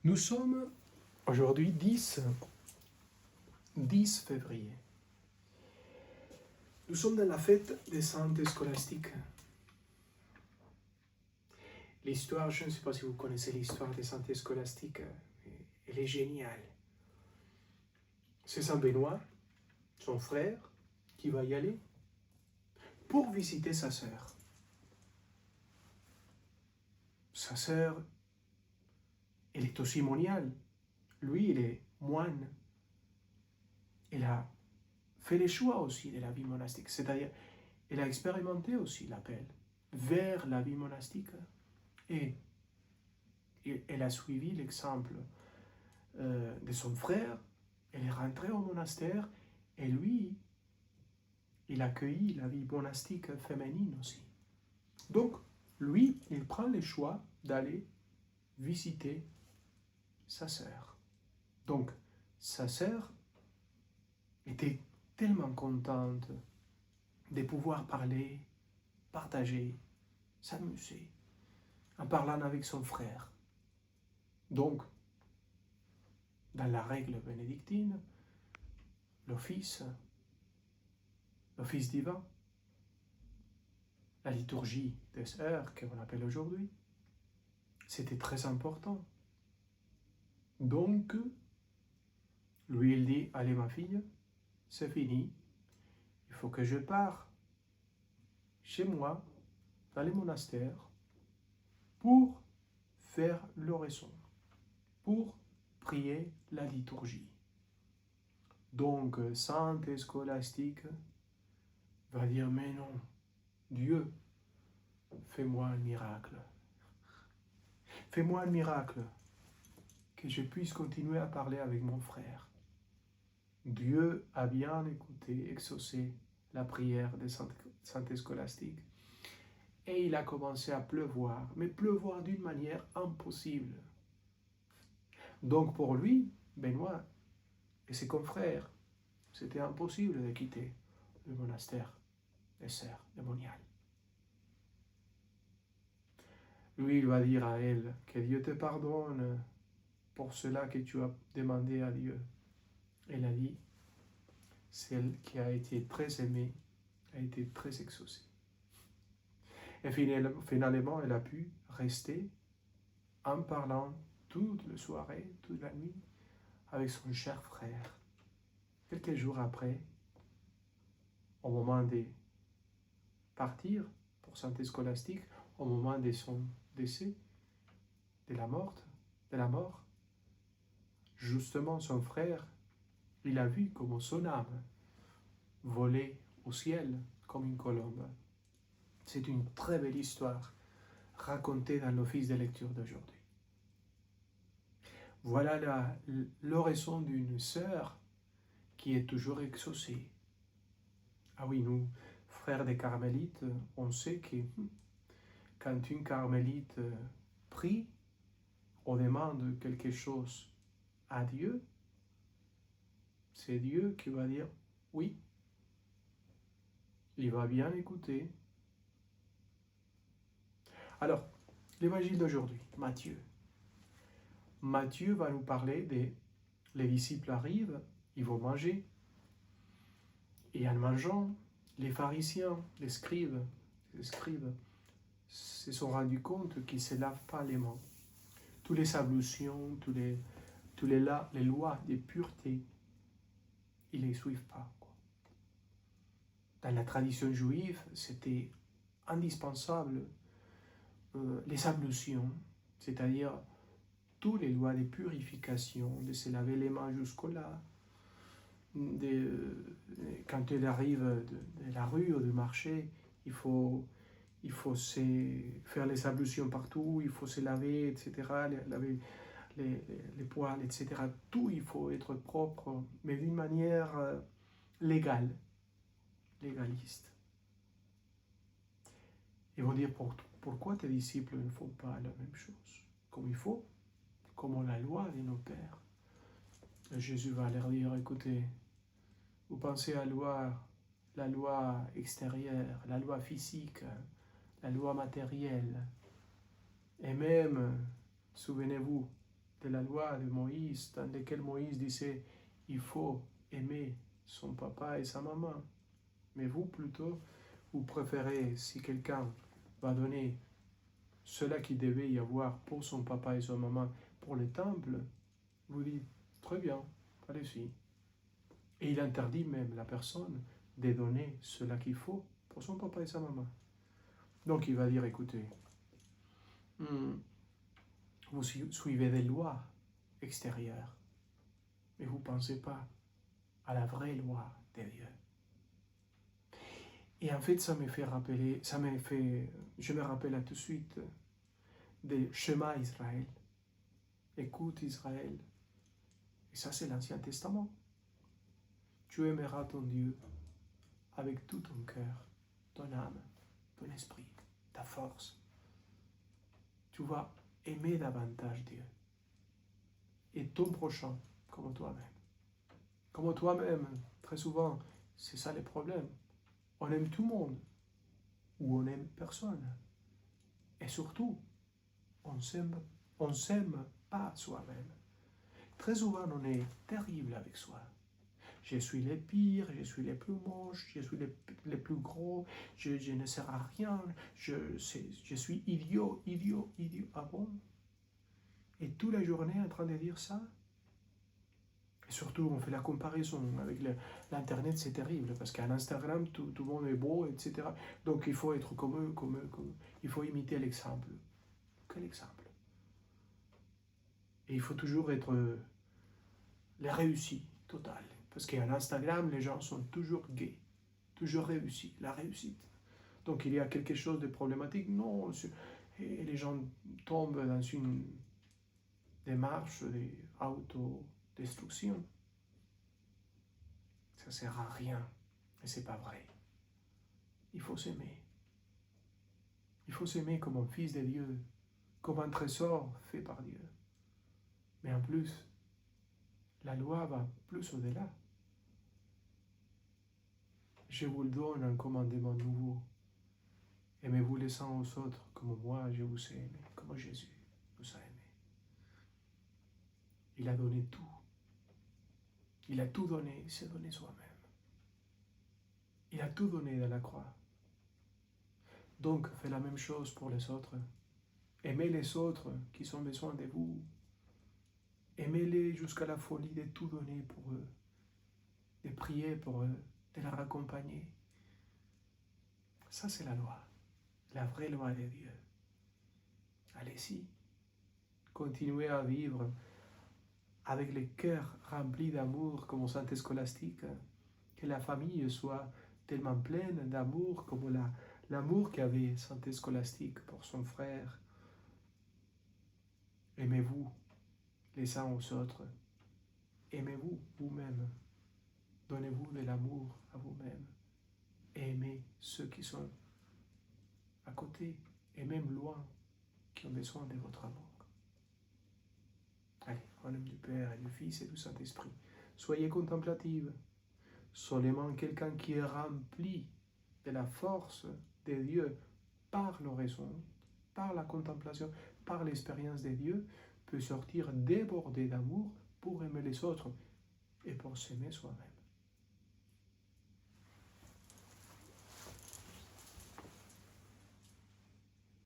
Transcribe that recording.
Nous sommes aujourd'hui 10 février. Nous sommes dans la fête des saintes scolastiques. L'histoire, je ne sais pas si vous connaissez l'histoire des saintes scolastiques, elle est géniale. C'est Saint Benoît, son frère, qui va y aller pour visiter sa sœur. Sa sœur, elle est aussi moniale. Lui, il est moine. Elle a fait les choix aussi de la vie monastique, c'est-à-dire elle a expérimenté aussi l'appel vers la vie monastique et elle a suivi l'exemple de son frère. Elle est rentrée au monastère et lui, il a accueilli la vie monastique féminine aussi. Donc, lui, il prend le choix d'aller visiter sa sœur. Donc, sa sœur était tellement contente de pouvoir parler, partager, s'amuser, en parlant avec son frère. Donc, dans la règle bénédictine, l'office divin, la liturgie des heures qu'on appelle aujourd'hui, c'était très important. Donc, lui, il dit, allez ma fille, c'est fini, il faut que je parte chez moi, dans les monastères, pour faire l'oraison, pour prier la liturgie. Donc, Sainte Scolastique va dire, mais non, Dieu, fais-moi un miracle. Fais-moi un miracle, que je puisse continuer à parler avec mon frère. Dieu a bien écouté, exaucé la prière de Sainte Scolastique. Et il a commencé à pleuvoir, mais pleuvoir d'une manière impossible. Donc pour lui, Benoît et ses confrères, c'était impossible de quitter le monastère des sœurs de Monial. Lui, il va dire à elle que Dieu te pardonne pour cela que tu as demandé à Dieu. Elle a dit, celle qui a été très aimée a été très exaucée. Et finalement, elle a pu rester en parlant toute la soirée, toute la nuit, avec son cher frère. Quelques jours après, au moment de partir pour Sainte Scolastique, au moment de son décès, de la mort, justement son frère, il a vu comment son âme volait au ciel comme une colombe. C'est une très belle histoire racontée dans l'office de lecture d'aujourd'hui. Voilà l'oraison d'une sœur qui est toujours exaucée. Ah oui, nous, frères des carmélites, on sait que quand une carmélite prie, on demande quelque chose à Dieu, c'est Dieu qui va dire oui. Il va bien écouter. Alors, l'évangile d'aujourd'hui, Matthieu. Matthieu va nous parler les disciples arrivent, ils vont manger. Et en mangeant, les pharisiens, les scribes se sont rendus compte qu'ils ne se lavent pas les mains. Toutes les ablutions, les lois de pureté, ils ne les suivent pas. Dans la tradition juive, c'était indispensable les ablutions, c'est-à-dire toutes les lois de purification, de se laver les mains jusqu'au-là, quand il arrive de la rue ou du marché, il faut faire les ablutions partout, il faut se laver, etc., laver les poils, etc. Tout, il faut être propre, mais d'une manière légale, légaliste. Ils vont dire, pourquoi tes disciples ne font pas la même chose comme il faut, comme la loi de nos pères? Et Jésus va leur dire, écoutez, vous pensez à la loi extérieure, la loi physique, la loi matérielle. Et même, souvenez-vous, de la loi de Moïse, dans lesquels Moïse disait il faut aimer son papa et sa maman. Mais vous, plutôt, vous préférez, si quelqu'un va donner cela qu'il devait y avoir pour son papa et sa maman pour le temple, vous dites très bien, allez-y. Et il interdit même la personne de donner cela qu'il faut pour son papa et sa maman. Donc il va dire écoutez, vous suivez des lois extérieures, mais vous ne pensez pas à la vraie loi de Dieu. Et en fait, ça me fait rappeler, je me rappelle tout de suite des Shema Israël. Écoute Israël. Et ça, c'est l'Ancien Testament. Tu aimeras ton Dieu avec tout ton cœur, ton âme, ton esprit, ta force. Tu vas aimer davantage Dieu. Et ton prochain comme toi-même. Comme toi-même, très souvent, c'est ça le problème. On aime tout le monde ou on n'aime personne. Et surtout, on ne s'aime pas soi-même. Très souvent, on est terrible avec soi. Je suis le pire, je suis le plus moche, je suis le plus gros, je ne sers à rien, je suis idiot. Ah bon? Et toute la journée en train de dire ça? Et surtout, on fait la comparaison avec l'Internet, c'est terrible, parce qu'à Instagram, tout le monde est beau, etc. Donc il faut être comme eux, il faut imiter l'exemple. Quel exemple? Et il faut toujours être les réussis total. Parce qu'à Instagram, les gens sont toujours gays, toujours réussis, la réussite. Donc il y a quelque chose de problématique? Non. Et les gens tombent dans une démarche d'autodestruction. Ça ne sert à rien. Et ce n'est pas vrai. Il faut s'aimer. Il faut s'aimer comme un fils de Dieu, comme un trésor fait par Dieu. Mais en plus, la loi va plus au-delà. Je vous donne un commandement nouveau. Aimez-vous les uns aux autres comme moi je vous ai aimé, comme Jésus vous a aimé. Il a donné tout. Il a tout donné, il s'est donné soi-même. Il a tout donné dans la croix. Donc, faites la même chose pour les autres. Aimez les autres qui ont besoin de vous. Aimez-les jusqu'à la folie de tout donner pour eux, de prier pour eux, de les accompagner. Ça, c'est la loi, la vraie loi de Dieu. Allez-y, continuez à vivre avec le cœur rempli d'amour comme au Saint Scolastique, que la famille soit tellement pleine d'amour comme l'amour qu'avait Saint Scolastique pour son frère. Aimez-vous les uns aux autres. Aimez-vous vous-même. Donnez-vous de l'amour à vous-même. Et aimez ceux qui sont à côté et même loin, qui ont besoin de votre amour. Allez, au nom du Père et du Fils et du Saint-Esprit, soyez contemplative. Seulement quelqu'un qui est rempli de la force de Dieu par l'oraison, par la contemplation, par l'expérience de Dieu, peut sortir débordé d'amour pour aimer les autres et pour s'aimer soi-même.